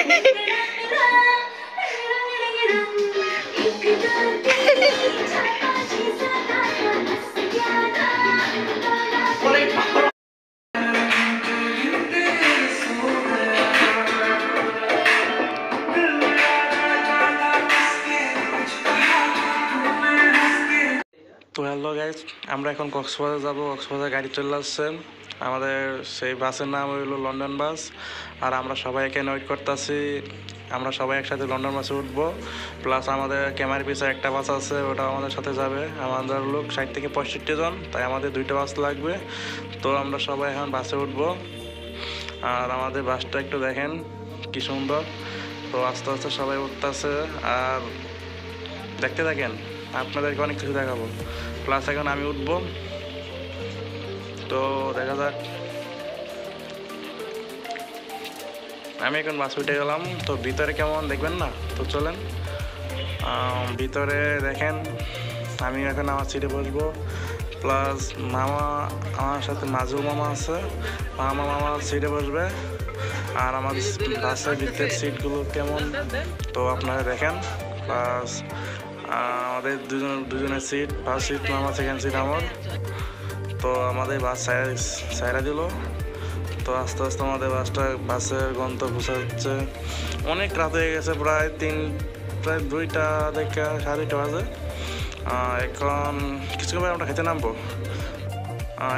তো hello guys, আমরা এখন কক্সবাজার যাব। কক্সবাজার গাড়ি চলে আসছে। আমাদের সেই বাসের নাম হইলো লন্ডন বাস। আর আমরা সবাই এখানে ওয়েট করতেছি। আমরা সবাই একসাথে লন্ডন বাসে উঠবো। প্লাস আমাদের ক্যামেরার পিছনে একটা বাস আছে, ওটা আমাদের সাথে যাবে। আমাদের লোক 60 থেকে 65 জন, তাই আমাদের 2টা বাস লাগবে। তো আমরা সবাই এখন বাসে উঠবো। আর আমাদের বাসটা একটু দেখেন কি সুন্দর। তো আস্তে আস্তে সবাই উঠতেছে আর দেখতে থাকেন, আপনাদেরকে অনেক কিছু দেখাবো। প্লাস এখন আমি উঠবো, তো দেখা যাক। আমি এখন বাস উঠে গেলাম। তো ভিতরে কেমন দেখবেন না? তো চলেন ভিতরে দেখেন। আমি এখন আমার সিটে বসবো। প্লাস মামা আমার সাথে, মাজু মামা আছে, মামা সিটে বসবে। আর আমার বাসের ভিতরের সিটগুলো কেমন তো আপনারা দেখেন। প্লাস আমাদের দুজনের সিট, ফার্স্ট সিট মামা, সেকেন্ড সিট আমার। তো আমাদের বাস সাইরা দিল। তো আস্তে আস্তে আমাদের বাসের গন্তব্য পৌঁছাচ্ছে। অনেক রাত হয়ে গেছে, প্রায় 2টা থেকে 2:30 বাজে। এখন কিছুক্ষণ পরে আমরা খেতে নামবো।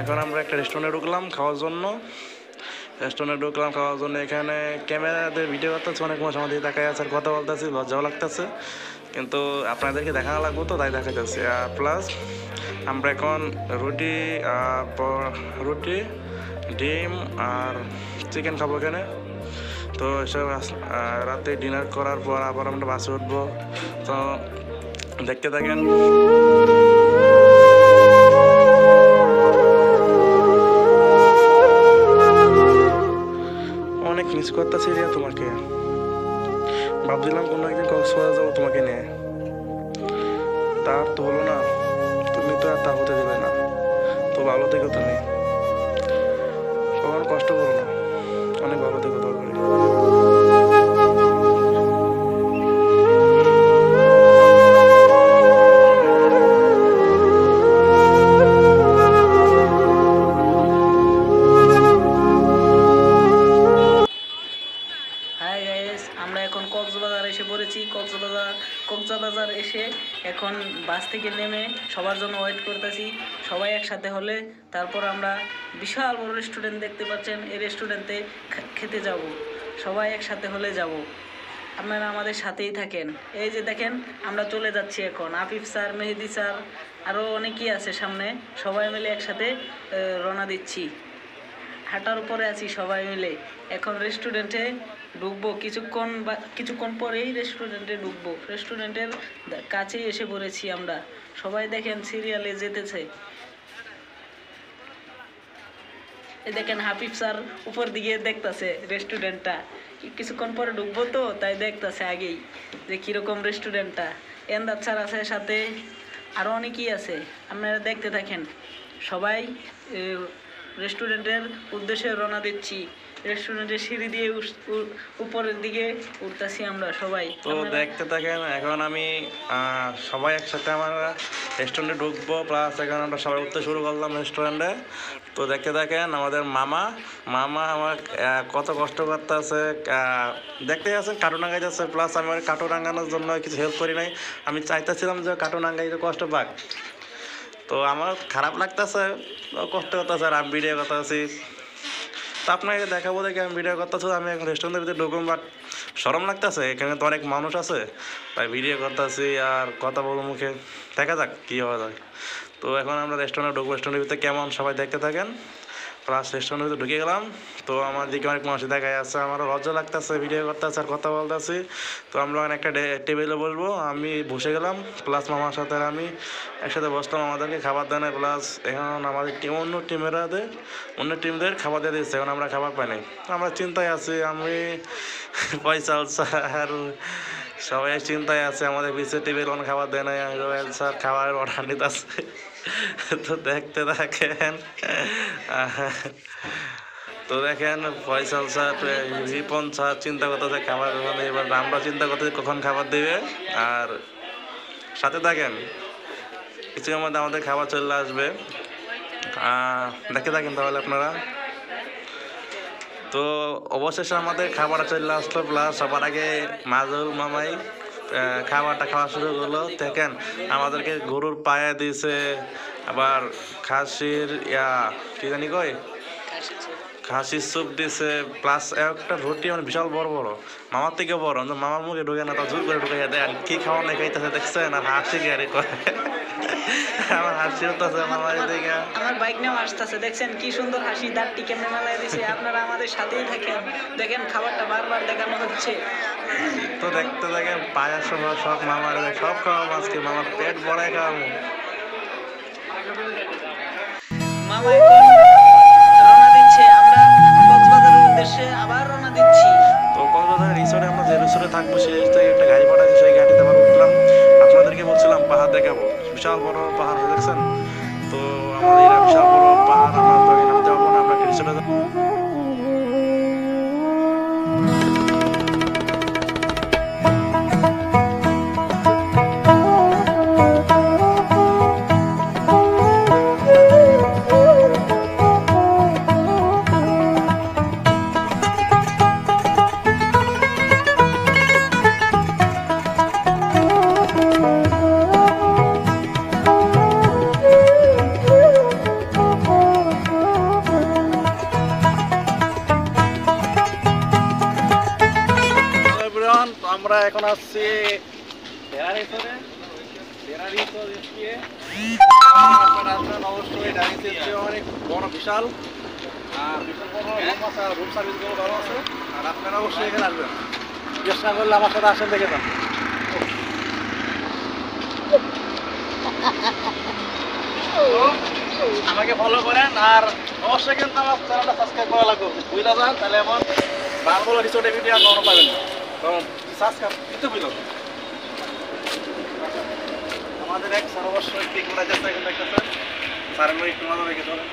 এখন আমরা একটা রেস্টুরেন্টে ঢুকলাম খাওয়ার জন্য। এখানে ক্যামেরাতে ভিডিও করতেছে, অনেক মানুষ আমাদের দেখায় আছে আর কথা বলতেছি, লজ্জাও লাগতেছে, কিন্তু আপনাদেরকে দেখানো লাগবো তো তাই দেখাতেছি। প্লাস আমরা এখন রুটি, ডিম আর চিকেন খাবো এখানে। তো এসব রাতে ডিনার করার পর আবার আমরা বাসে উঠবো। তো দেখতে থাকেন। অনেক মিস করতেছি রিয়া তোমাকে। ভাবছিলাম কোনো একদিন কক্সবাজার যাবো তোমাকে নিয়ে, তার তো হলো না। তুমি তো আর তা হতে দেবে না। তো ভালো থেকো তুমি, কখনো কষ্ট করো না, অনেক ভালো থেকো দরকারি। হাই গাইস, আমরা এখন কক্সবাজার এসে পড়েছি। কক্সবাজার এসে এখন বাস থেকে নেমে সবার জন্য ওয়েট করতেছি। সবাই একসাথে হলে তারপর আমরা বিশাল বড় রেস্টুরেন্ট দেখতে পাচ্ছেন, এই রেস্টুরেন্টে খেতে যাব। সবাই একসাথে হলে যাব, আপনারা আমাদের সাথেই থাকেন। এই যে দেখেন, আমরা চলে যাচ্ছি এখন। আফিফ স্যার, মেহেদি স্যার, আরও অনেকেই আছে সামনে। সবাই মিলে একসাথে রওনা দিচ্ছি। হাঁটার উপরে আছি সবাই মিলে। এখন রেস্টুরেন্টে ঢুকবো, কিছুক্ষণ পরেই রেস্টুরেন্টে ঢুকবো। রেস্টুরেন্টের কাছেই এসে পড়েছি আমরা। সবাই দেখেন সিরিয়ালে যেতেছে। এই দেখেন হাফিফ স্যার উপর দিকে দেখতেছে রেস্টুরেন্টটা। কিছুক্ষণ পরে ঢুকবো তো তাই দেখতেছে আগেই যে কীরকম রেস্টুরেন্টটা। এন্দাজ স্যার আছে সাথে, আরও অনেকেই আছে, আপনারা দেখতে থাকেন। সবাই রেস্টুরেন্টের উদ্দেশ্যে রওনা দিচ্ছি। রেস্টুরেন্টের সিঁড়ি দিয়ে উপরের দিকে উঠতেছি আমরা সবাই। তো দেখতে থাকেন। এখন আমি সবাই একসাথে আমরা রেস্টুরেন্টে ঢুকবো। প্লাস এখন আমরা সবাই উঠতে শুরু করলাম রেস্টুরেন্টে। তো দেখতে থাকেন। আমাদের মামা আমার কত কষ্ট করতে আছে, দেখতে আছেন কার্টুন আঁকাই যাচ্ছে। প্লাস আমি আমার কার্টুন আঁকানোর জন্য কিছু হেল্প করি নাই। আমি চাইতেছিলাম যে কার্টুন আঁকাইতে কষ্ট পাক, তো আমার খারাপ লাগতেছে, কষ্ট করতেছে। আর আমি ভিডিও করতেছি, তো আপনাকে দেখাবো দেখে আমি ভিডিও করতেছি। আমি এখন রেস্টুরেন্টের ভিতরে ঢুকুম, বাট শরম লাগতেছে, এখানে তো অনেক মানুষ আছে, তাই ভিডিও করতেছি আর কথা বলবো মুখে। দেখা যাক কী হওয়া যায়। তো এখন আমরা রেস্টুরেন্টে ঢুকবো। রেস্টুরেন্টের ভিতরে কেমন সবাই দেখতে থাকেন। প্লাস রেস্টুরেন্টের ভিতরে ঢুকে গেলাম। তো আমার দিকে অনেক মানুষ দেখা যাচ্ছে, আমারও লজ্জা লাগতেছে, ভিডিও করতেছে আর কথা বলতেছি। তো আমরা একটা টেবিলে বসবো, আমি বসে গেলাম। প্লাস মামার সাথে আমি একসাথে বসলাম। আমাদেরকে খাবার দেয় না। প্লাস এখন আমাদের অন্য টিমদের খাবার দিয়ে দিচ্ছে। এখন আমরা খাবার পাই নাই, আমরা চিন্তায় আছি। আমি ফয়সাল স্যার সবাই চিন্তায় আছে, আমাদের পিছিয়ে টেবিল কোনো খাবার দেয় নাই। রোয়েল স্যার খাবারের অর্ডার নিতে আসছে। তো দেখতে থাকেন। তো দেখেন ফয়সাল স্যার রিপন স্যার চিন্তা করতেছে খাবার কখন দেবে, এবার আমরা চিন্তা করতেছি কখন খাবার দেবে। আর সাথে থাকেন, কিছুক্ষণের মধ্যে আমাদের খাবার চলে আসবে, দেখে থাকেন তাহলে আপনারা। তো অবশেষে আমাদের খাবার চলে আসলো, প্লাস সবার আগে মাজুল মামাই খাবারটা খাওয়া শুরু করলো। দেখেন আমাদেরকে গরুর পায়ে দিয়েছে, আবার খাসির কি জানি কই খাসির স্যুপ দিছে, প্লাস একটা রুটি মানে বিশাল বড় বড়, মামার থেকে বড়, মামার মুখে ঢুকে না, তা জোর করে ঢুকে দেয়। আর কি খাওয়া নেই খাইতেছে দেখছেন, আর হাসি গাড়ি করে আমার হাসি হতেছে মামার দিকে। আমার বাইক নাম আসতেছে, দেখছেন কি সুন্দর হাসি, দাঁতটি কেমনে মেলায় দিছে। আপনারা আমাদের সাথেই থাকেন, দেখেন খাবারটা বারবার দেখানো হচ্ছে। তো দেখতে দেখেন পায়া সহ সব মামার সব খাওয়াবো আজকে, মামার পেট ভরাই খাওয়াবো। মামা এখন রওনা দিচ্ছে, আমরা কক্সবাজারের উদ্দেশ্যে আবার রওনা দিচ্ছি। তো কক্সবাজার রিসোর্টে আমরা যে রিসোর্টে থাকবো সেই থেকে একটা গাড়ি পাঠাচ্ছি, সেই গাড়িতে আবার উঠলাম। আপনাদেরকে বলছিলাম পাহাড় দেখাবো, বিশাল বড় পাহাড় দেখছেন। তো আমাদের এই বিশাল বড় পাহাড় আমরা তো নামতে পারবো না, আমরা রিসোর্টে যাবো। আমরা এখন আসছি অবশ্যই অনেক বড় বিশাল বড় রুম সার্ভিস গুলো ভালো আছে। আর আপনারা অবশ্যই এখানে আসবেন, চেষ্টা করলে আমার সাথে আসেন, দেখে যান। আমাকে ফলো করেন, আর অবশ্যই কিন্তু আমার চ্যানেলটা সাবস্ক্রাইব করা লাগবে, বুঝতে যান তাহলে এমন ভালো ভালো রিসোর্টের ভিডিও আর কখনো পাবেন না, কারণ সাবস্ক্রাইব দিতে বুঝল। আমাদের এক স্যার অবশ্যই ঠিক করা চেষ্টা করে দেখতেছে, স্যার আমি একটু মজা রেখে চলেন।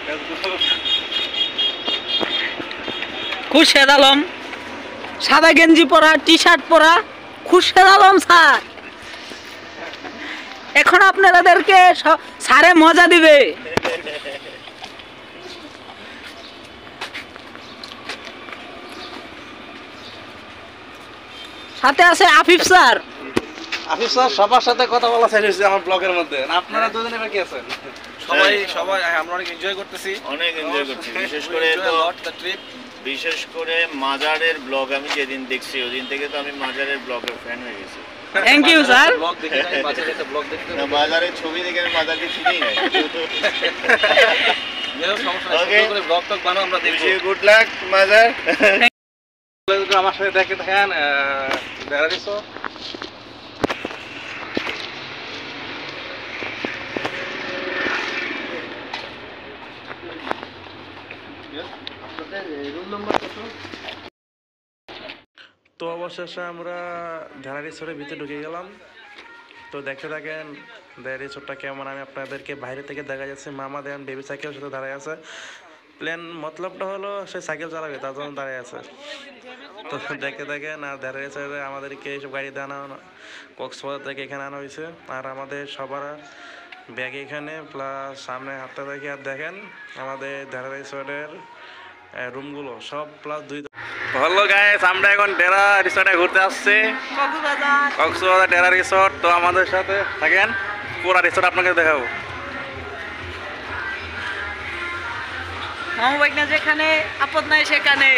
খুরশেদ আলম, সাদা গেঞ্জি পরা, টি শার্ট পরা খুরশেদ আলম স্যার, এখন আপনাদেরকে স্যারে মজা দিবে। সাথে আছে আফিফ স্যার। আফিফ স্যার সবার সাথে কথা বলা চাই হয়েছে আমার ব্লগের মধ্যে। আপনারা দুজনে বাকি আছেন, সবাই আমরা অনেক এনজয় করতেছি, অনেক এনজয় করছি। বিশেষ করে মাজারের ব্লগ আমি যেদিন দেখছি ওদিন থেকে তো আমি মাজারের ব্লগের ফ্যান হয়ে গেছি। Thank you sir. ব্লগ দেখে যাই, বাজারে একটা ব্লগ দেখতে না, মাজারের ছবি দেখে আমি মাজারকে চিনিই নাই। ওকে ব্লগ টক বানাও, আমরা দেখব। গুড লাক মাজার। আমার সাথে দেখে থাকেন দেখা দিছো। তো অবশেষে আমরা ঢালা রিসোর্টের ভিতরে ঢুকে গেলাম। তো দেখতে থাকেন রিসোর্টটা কেমন, আমি আপনাদেরকে বাইরে থেকে দেখা যাচ্ছে। মামা দেন বেবি সাইকেলের সাথে দাঁড়ায় আছে, প্ল্যান মতলবটা হলো সে সাইকেল চালাবে তার জন্য দাঁড়িয়ে আছে। তো দেখতে থাকেন, আর ধারে সাইডে আমাদেরকে এইসব গাড়িতে আনা কক্সবাজার থেকে এখানে আনা হয়েছে, আর আমাদের সবার ব্যাগ এখানে, প্লাস সামনে হাতটা দেখে। আর দেখেন আমাদের ধারা রিসোর্টের রুমগুলো সব প্লাস 2। হ্যালো গাইস, আমরা এখন ডেরা রিসোর্টে ঘুরতে আসছি, কক্সবাজার ডেরা রিসোর্ট। তো আমাদের সাথে থাকেন, পুরা রিসোর্ট আপনাকে দেখাবো। মামু বাইক না যেখানে, আপদ নাই সেখানে।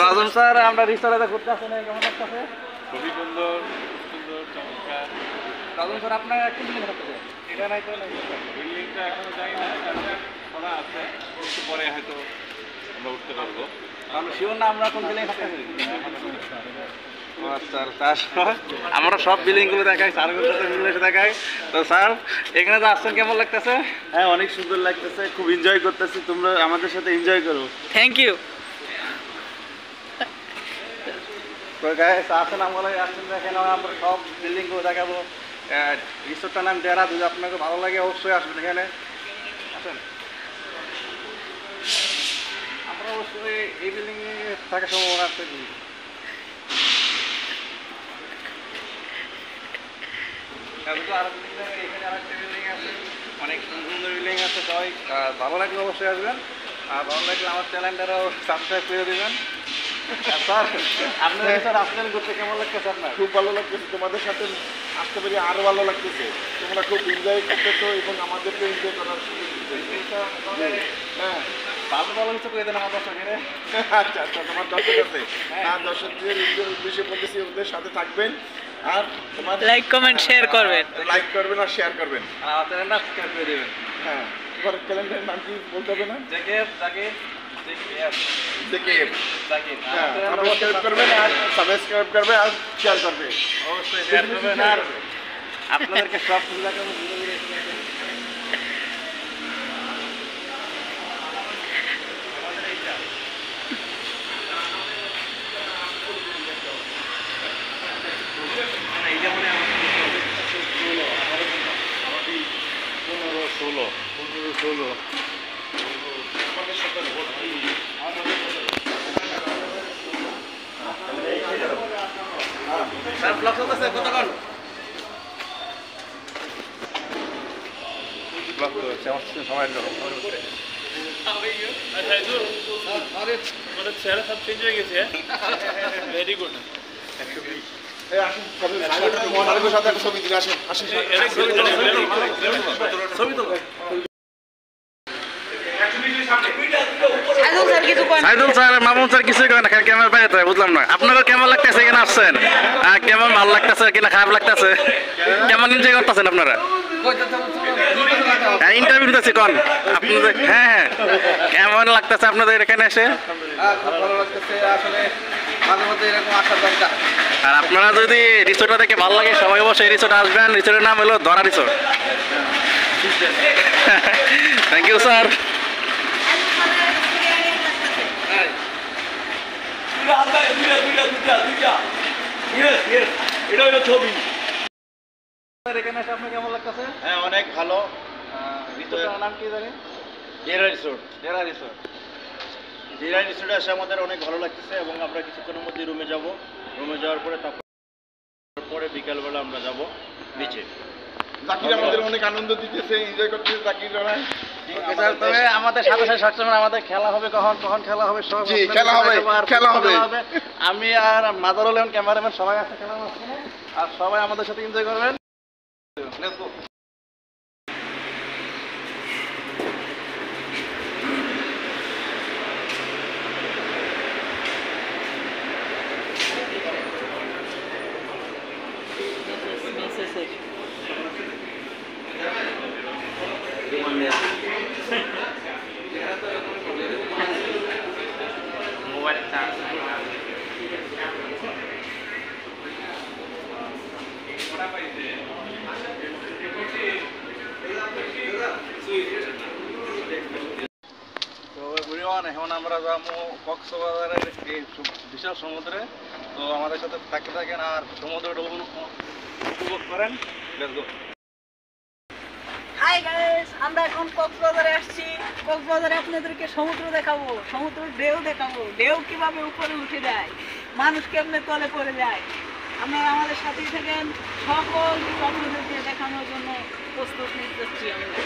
আজম স্যার, আমরা রিসোর্টে ঘুরতে আসছি না, কেমন লাগতেছে? খুবই সুন্দর সুন্দর চমৎকার। রাজন স্যার আপনার কোন বিল্ডিং থাকতেছে? এটা নাই তো বিল্ডিংটা এখনো যাই না, করা আছে, একটু পরে হয়তো আমরা উঠতে পারবো। আমরা শিওর না আমরা কোন বিল্ডিং থাকতেছি? আচ্ছা স্যার, আমরা সব বিল্ডিং গুলো দেখাই, স্যারগুলোর সাথে মিলে দেখাই। তো স্যার এখানে যে আসছেন কেমন লাগতেছে? হ্যাঁ, অনেক সুন্দর লাগতেছে, খুব এনজয় করতেছি। তোমরা আমাদের সাথে এনজয় করো। Thank you. তো গাইস আসেন, আমরা আসছেন দেখেন, আমরা সব বিল্ডিং গুলো দেখাবো। রিসোর্টটার নাম ডেরা, যদি আপনাকে ভালো লাগে অবশ্যই আসবেন এখানে। আসেন, আমরা অবশ্যই এই বিল্ডিং এ থাকার সম্ভাবনা আছে। আর এখানে আরেকটা বিল্ডিং আছে, অনেক সুন্দর সুন্দর বিল্ডিং আছে। সবাই ভালো লাগলে অবশ্যই আসবেন, আর ভালো লাগলে আমার চ্যানেলটাও সাবস্ক্রাইব করে দেবেন। স্যার আপনার স্যার আসলেন ঘুরতে, কেমন লাগতেছে আপনার? খুব ভালো লাগতেছে, তোমাদের সাথে আসতে পেরে আরো ভালো লাগতেছে। তোমরা খুব এনজয় করতেছো এবং আমাদেরকে এনজয় করার সুযোগ দিতেছো। হ্যাঁ, ভালো ভালো কিছু করে দেন আমার দর্শকের। আচ্ছা আচ্ছা, তোমার দর্শক আছে, হ্যাঁ, দর্শকদের উদ্দেশ্যে বলতেছি ওদের সাথে থাকবেন, আর তোমার লাইক কমেন্ট শেয়ার করবেন। লাইক করবেন আর শেয়ার করবেন। আর আমার চ্যানেলটা সাবস্ক্রাইব করে দেবেন। হ্যাঁ, তোমার ক্যালেন্ডারের নাম কি বলতে হবে না? জাকির জাকির দেখে জাকির, হ্যাঁ, সাবস্ক্রাইব করবেন আর সাবস্ক্রাইব করবে আর শেয়ার করবে। অবশ্যই শেয়ার করবেন। আর আপনাদেরকে সব কিছু দেখাবো। স্যার ব্লগ চলতেছে কতক্ষণ? ব্লগ চলছে, আমার সময় জন্য। চেহারা সব চেঞ্জ হয়ে গেছে। Very good. এই আসুন, মহানগর সাথে একটা ছবি দিন, আসেন আসেন। ছবি তো সাইদুল স্যার, মামুন স্যার কিছুই করে না, খালি ক্যামেরা বাইরে থাকে, বুঝলাম না। আপনাদের কেমন লাগতেছে এখানে আসছেন? কেমন ভালো লাগতেছে কিনা খারাপ লাগতেছে? কেমন এনজয় করতেছেন আপনারা? ইন্টারভিউ দিতেছি কোন আপনাদের? হ্যাঁ হ্যাঁ, কেমন লাগতেছে আপনাদের এখানে এসে? খুব ভালো লাগতেছে, আসলে মাঝে মধ্যে এরকম আসার দরকার। আর আপনারা যদি রিসোর্টটা দেখে ভালো লাগে, সবাই অবশ্যই রিসোর্টে আসবেন। রিসোর্টের নাম হলো ধরা রিসোর্ট। Thank you sir. এখানে এসে আপনার কেমন লাগতেছে? হ্যাঁ, অনেক ভালো। রিসোর্টের নাম কি জানি? ডেরা রিসোর্ট। ডেরা রিসোর্ট। ডেরা রিসোর্টে এসে আমাদের অনেক ভালো লাগতেছে এবং আমরা কিছুক্ষণের মধ্যে রুমে যাব। রুমে যাওয়ার পরে তারপরে বিকালবেলা আমরা যাব বিচে। জাকির আমাদের অনেক আনন্দ দিতেছে, এনজয় করতেছে জাকির রায়। তবে আমাদের সাথে সাথে সবসময় আমাদের খেলা হবে, কখন কখন খেলা হবে সব জি, খেলা হবে, খেলা হবে। আমি আর মাদারুল এবং ক্যামেরাম্যান সবাই আছে খেলার মাঝখানে, আর সবাই আমাদের সাথে এনজয় করবেন। Let's go. মোবাইল চার্জ তো এভরিওয়ান, এখন আমরা যাবো কক্সবাজারের এই বিশাল সমুদ্রে। তো আমাদের সাথে থাকতে থাকেন আর সমুদ্রটা উপভোগ করেন। Let's go. হাই গাইস, আমরা এখন কক্সবাজারে আসছি। কক্সবাজারে আপনাদেরকে সমুদ্র দেখাবো, সমুদ্রের ঢেউ দেখাবো, ঢেউ কিভাবে উপরে উঠে যায়, মানুষ কেমনে তলে পড়ে যায়। আপনারা আমাদের সাথেই থাকেন, সকল আপনাদেরকে দেখানোর জন্য প্রস্তুত নিচ্ছি আমরা।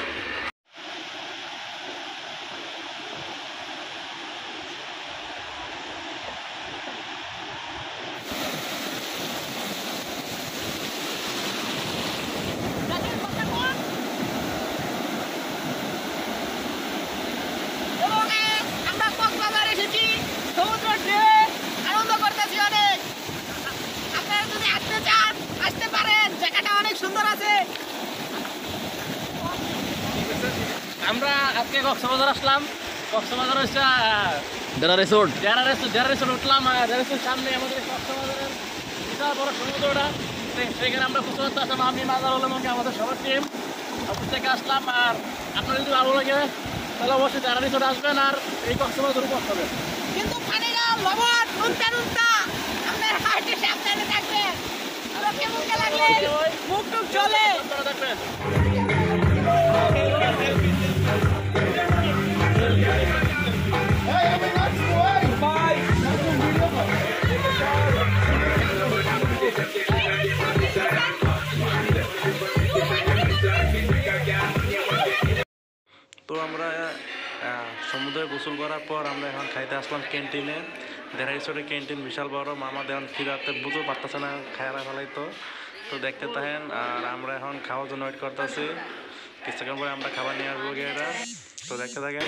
আমরা কক্সবাজার এসেছি, সমুদ্র আনন্দ করতেছি অনেক। আপনারা যদি আসতে চান আসতে পারেন। জায়গাটা অনেক সুন্দর আছে। আমরা আজকে কক্সবাজার আসলাম। কক্সবাজার হচ্ছে যারা রিসোর্ট যারা রিসোর্ট উঠলাম। রিসোর্ট সামনে আমাদের কক্সবাজারের বিশাল বড় সমুদ্রটা। সেখানে আমরা খুশি করতে আসলাম, আমি মাজার হলাম আমাদের সবার টিম অফিস থেকে আসলাম। আর আপনার যদি ভালো লাগে তাহলে অবশ্যই যারা রিসোর্ট আসবেন আর এই কক্সবাজার উপভোগ করবেন। কিন্তু পানিটা লবণ নুনটা নুনটা আপনার হার্টে সাবধানে থাকবেন। মুখে মুখে লাগলে মুখ টুক চলে থাকবেন। তো আমরা সমুদ্রে গোসল করার পর আমরা এখন খাইতে আসলাম ক্যান্টিনে। দেখা রিসোর্টের ক্যান্টিন বিশাল বড়। মামা দেন খিদাতে বুঝতে পারতেছে না, খায়রা ফেলাইতো। তো দেখতে থাকেন। আর আমরা এখন খাওয়ার জন্য ওয়েট করতেছি। কিছুক্ষণ পরে আমরা খাবার নিয়ে আসবো গিয়েটা। তো দেখতে থাকেন।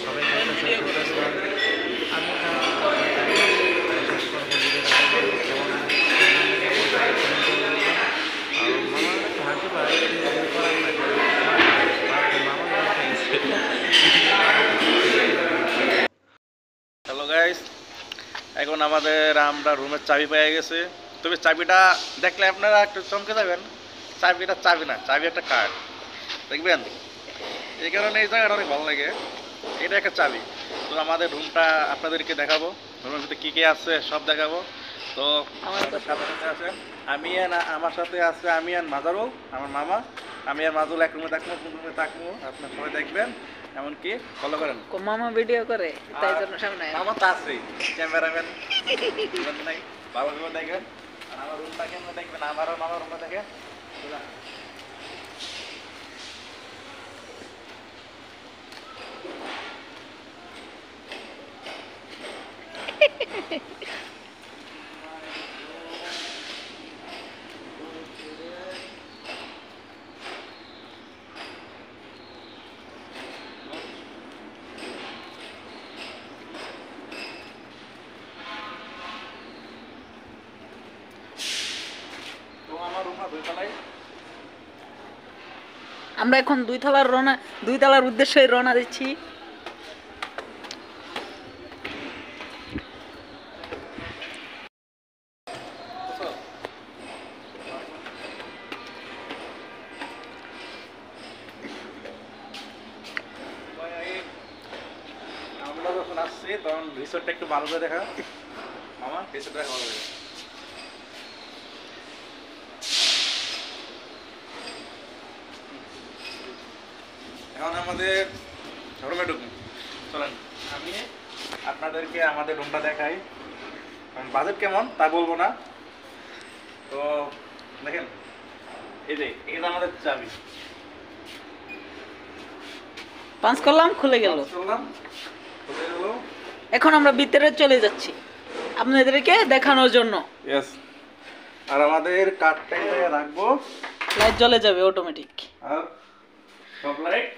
সবাই হ্যালো গাইস, এখন আমরা রুমের চাবি পেয়ে গেছি। তবে চাবিটা দেখলে আপনারা একটু চমকে যাবেন। চাবিটা চাবি না, চাবি একটা কার্ড, দেখবেন। এই কারণে এই জায়গাটা অনেক ভালো লাগে। এটা একটা চাবি। তো আমাদের রুমটা আপনাদেরকে দেখাবো, রুমের ভিতরে কী কী আছে সব দেখাবো। তো আমাদের সাথে সাথে আছেন আমার সাথে আছে আমি আর মাজারুল, আমার মামা। আমি আর মাজারুল এক রুমে থাকবো, কোন রুমে থাকবো আপনার সবাই দেখবেন। এমনকি ফলো করেন। মামা ভিডিও করে তাই জন্য সামনে মামা তো আছেই, ক্যামেরাম্যান নাই, ভালোভাবে দেখবেন। আর আমার রুমটা কেমন দেখবেন, আমারও মামার রুমটা দেখেন। আমরা এখন দুই তলার উদ্দেশ্যে রওনা দিচ্ছি। আমরা যখন আসছি তখন রিসোর্টটা একটু ভালো করে দেখা। মামা রিসোর্টটা ভালো করে। এখন আমাদের রুমে ঢুকুন, চলেন। আমি আপনাদেরকে আমাদের রুমটা দেখাই। বাজেট কেমন তা বলবো না। তো দেখেন, এই যে আমাদের চাবি। পাঁচ করলাম, খুলে গেল। এখন আমরা ভিতরে চলে যাচ্ছি আপনাদেরকে দেখানোর জন্য। ইয়েস। আর আমাদের কার্ডটা এখানে রাখবো, লাইট জ্বলে যাবে অটোমেটিক। আর সব লাইট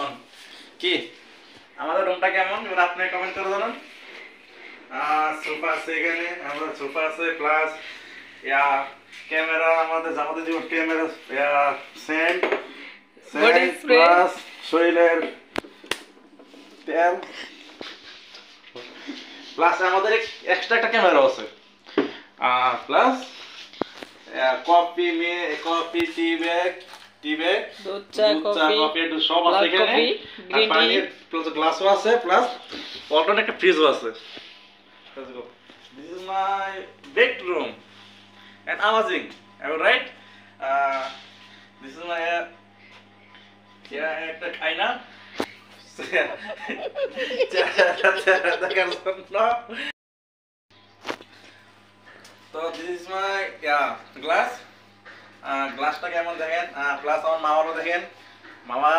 অন। কি আমাদের রুমটা কেমন এবার আপনি কমেন্ট করে জানান। সোফা আছে এখানে, আমাদের সোফা আছে, প্লাস ক্যামেরা, আমাদের যাবতীয় জীবন ক্যামেরা, সেন্ট প্লাস শরীরের তেল, প্লাস আমাদের এক্সট্রা একটা ক্যামেরা আছে, প্লাস কফি টি ব্যাগ দুধ চা কফি সব আছে এখানে। আর পানির গ্লাসও আছে, প্লাস অল্টারনেট একটা ফ্রিজও আছে। Let's go. This is my bedroom and amazing. Am I right? This is my একটা আয়না। দেখার জন্য। তো this is my glass. গ্লাসটা কেমন দেখেন, প্লাস আমার মামারও দেখেন। মামা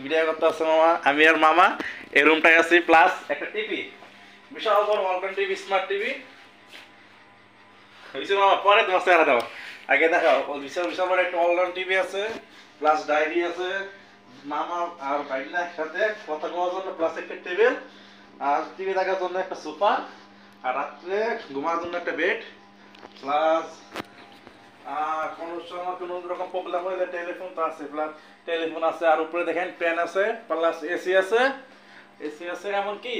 ভিডিও করতে আসছে মামা, আমি আর মামা এই রুমটায় আছি। প্লাস একটা টিভি, বিশাল বড় ওয়ালটন টিভি, স্মার্ট টিভি। মামা পরে তোমার চেহারা দাও, আগে দেখাও। বিশাল বড় একটা ওয়ালটন টিভি আছে, প্লাস ডায়েরি আছে। মামা আর ভাইনা একসাথে কথা বলার জন্য, প্লাস একটা টেবিল, আর টিভি দেখার জন্য একটা সোফা, আর রাত্রে ঘুমার জন্য একটা বেড, প্লাস কোনো সময় কোনো রকম প্রবলেম হলে টেলিফোন তো আছে, প্লাস টেলিফোন আছে। আর উপরে দেখেন ফ্যান আছে, প্লাস এসি আছে, এসি আছে, এমনকি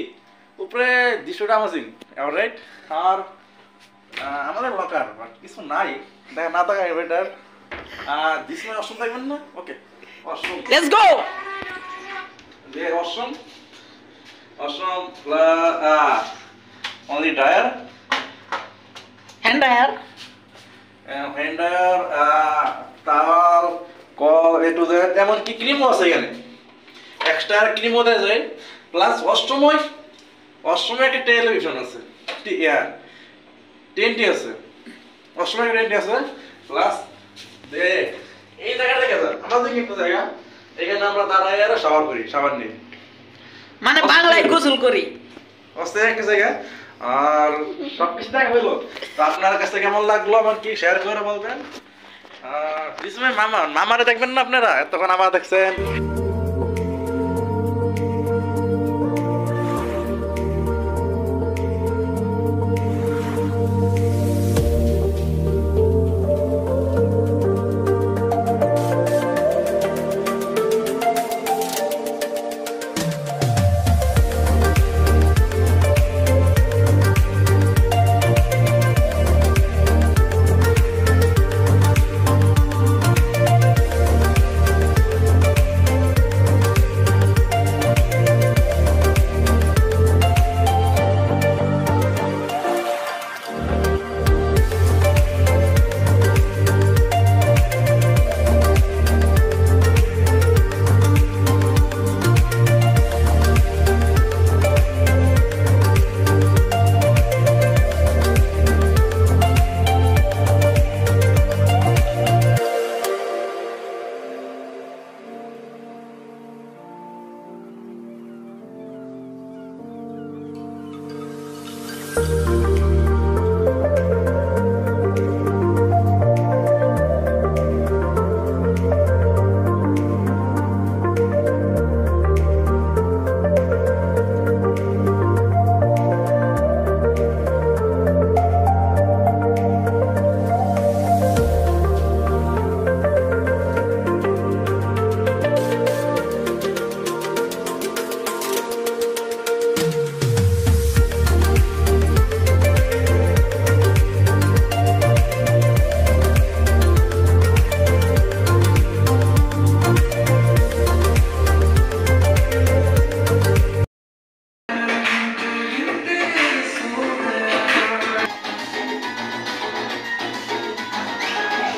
উপরে দৃশ্যটা অ্যামেজিং, রাইট। আর আমাদের লকার কিছু নাই, দেখেন না থাকা বেটার। আর দিস মানে অপশন থাকবেন না, ওকে অপশন, লেটস গো। যে option option plus only dryer, hand dryer, hand dryer, towel, কল, এ টু জেড, এমনকি ক্রিমও আছে এখানে, এক্সট্রা ক্রিমও দেওয়া যায়। প্লাস অষ্টমে একটা টেলিভিশন আছে, টেন্টি আছে, অষ্টমে একটা টেন্টি আছে। প্লাস এই জায়গাটা দেখে যান, আমাদের কিন্তু জায়গা, এখানে আমরা দাঁড়াই আর শাওয়ার করি, শাওয়ার নিই, মানে বাংলায় গোসল করি। অস্থির একটা জায়গা। আর সবকিছু দেখা হইলো, তো আপনার কাছে কেমন লাগলো আমার কি শেয়ার করে বলবেন। মামারে দেখবেন না আপনারা, তখন আমার দেখছেন।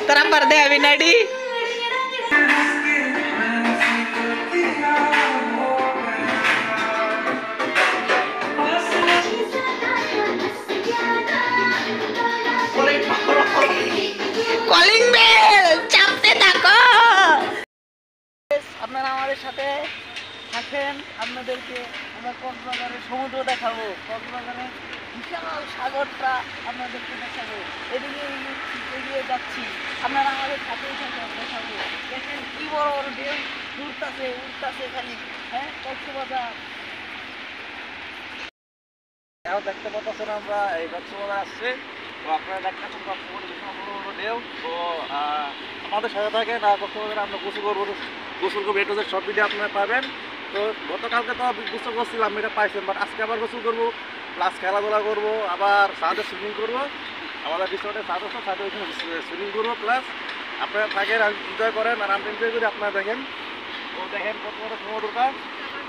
Tara parde avinadi. Calling bell, চাপতে থাকো। আপনারা আমাদের সাথে থাকেন, আপনাদেরকে আমরা কক্সবাজারের সমুদ্র দেখাবো, কক্সবাজারের বিশাল সাগরটা আপনাদেরকে দেখাবো। এদিকে এগিয়ে যাচ্ছি, আপনারা আমাদের সাথেই থাকেন, দেখাবো। দেখেন কি বড় বড় ঢেউ উঠতেছে এখানে, হ্যাঁ কক্সবাজার। এখন দেখতে পাচ্ছেন আমরা এই কক্সবাজার আসছে, তো আপনারা দেখতেছেন কক্সবাজার বিশাল বড় বড় ঢেউ। তো আমাদের সাথে থাকেন, আর কক্সবাজারে আমরা গোসল করবো, এটুজের সব ভিডিও আপনারা পাবেন। তো গতকালকে তো গোসল করছিলাম, এটা পাইছেন, বাট আজকে আবার গোসল করবো, প্লাস খেলাধুলা করবো, আবার সাথে সুইমিং করবো। আমাদের রিসোর্টে সাথে ওইখানে সুইমিং করবো, প্লাস আপনারা থাকেন, এনজয় করেন, আর আমরা এনজয় করি। আপনারা দেখেন, ও দেখেন কত বড় সমুদ্রটা,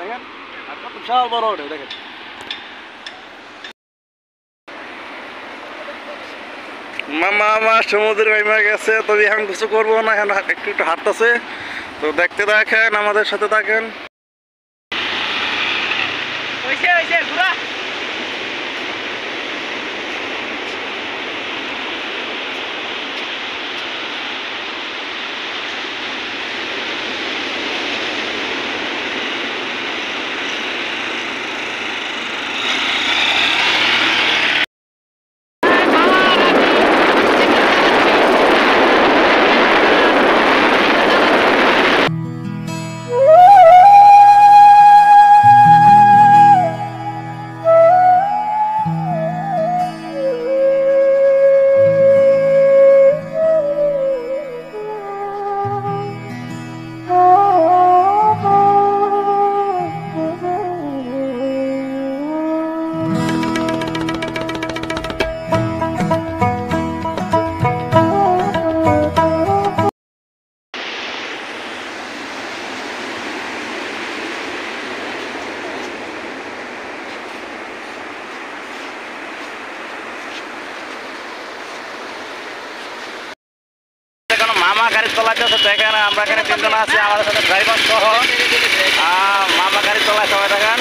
দেখেন আর কত বিশাল বড় ওঠে, দেখেন। মামা সমুদ্রে নেমে গেছে, তবে এখন কিছু করবো না, এখন একটু হাঁটতেছে। তো দেখতে থাকেন, আমাদের সাথে থাকেন। ঘুরা মামা গাড়ি চালাইতেছে, তো এখানে আমরা এখানে তিনজন আছি আমাদের সাথে ড্রাইভার সহ। মামা গাড়ি চালায়, সবাই দেখেন।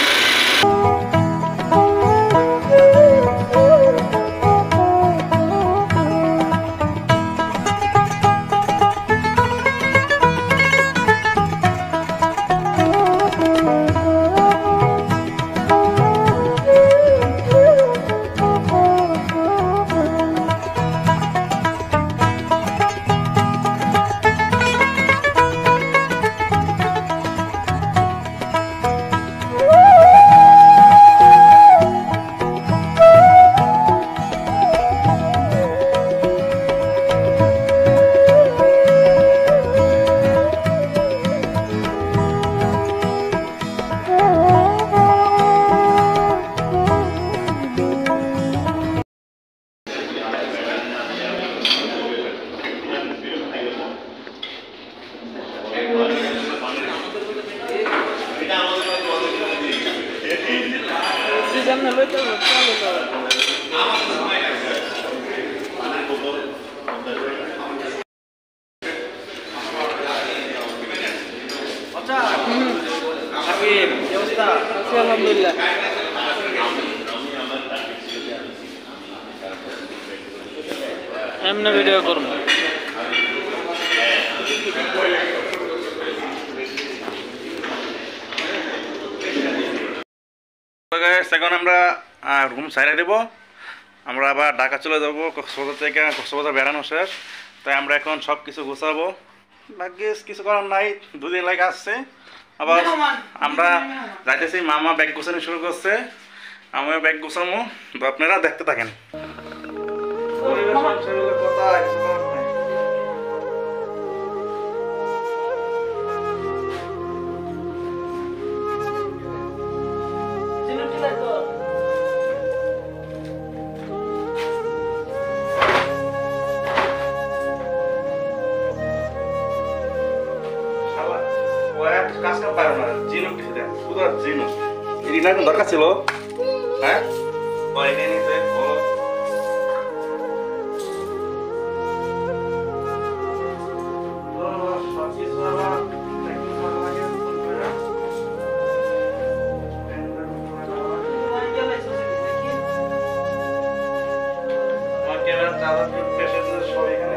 আলহামদুলিল্লাহ। এমনি ভিডিও করুন। এখন আমরা রুম ছাড়িয়ে দেবো, আমরা আবার ঢাকা চলে যাবো। কক্সবাজার থেকে, কক্সবাজার বেড়ানো শেষ, তাই আমরা এখন সব কিছু গুছাবো। ভাগ্যিস কিছু করার নাই, দুদিন লাগে আসছে। আবার আমরা যাইতেছি, মামা ব্যাগ গুছানো শুরু করছে, আমিও ব্যাগ গুছাবো। তো আপনারা দেখতে থাকেন। কাজ কাম পারো না, জিনুক কিছু দেন, শুধু জিনুক। এটা এখন দরকার ছিল, হ্যাঁ এটা নিতে বলো। ক্যামেরা চার্জার সব এখানে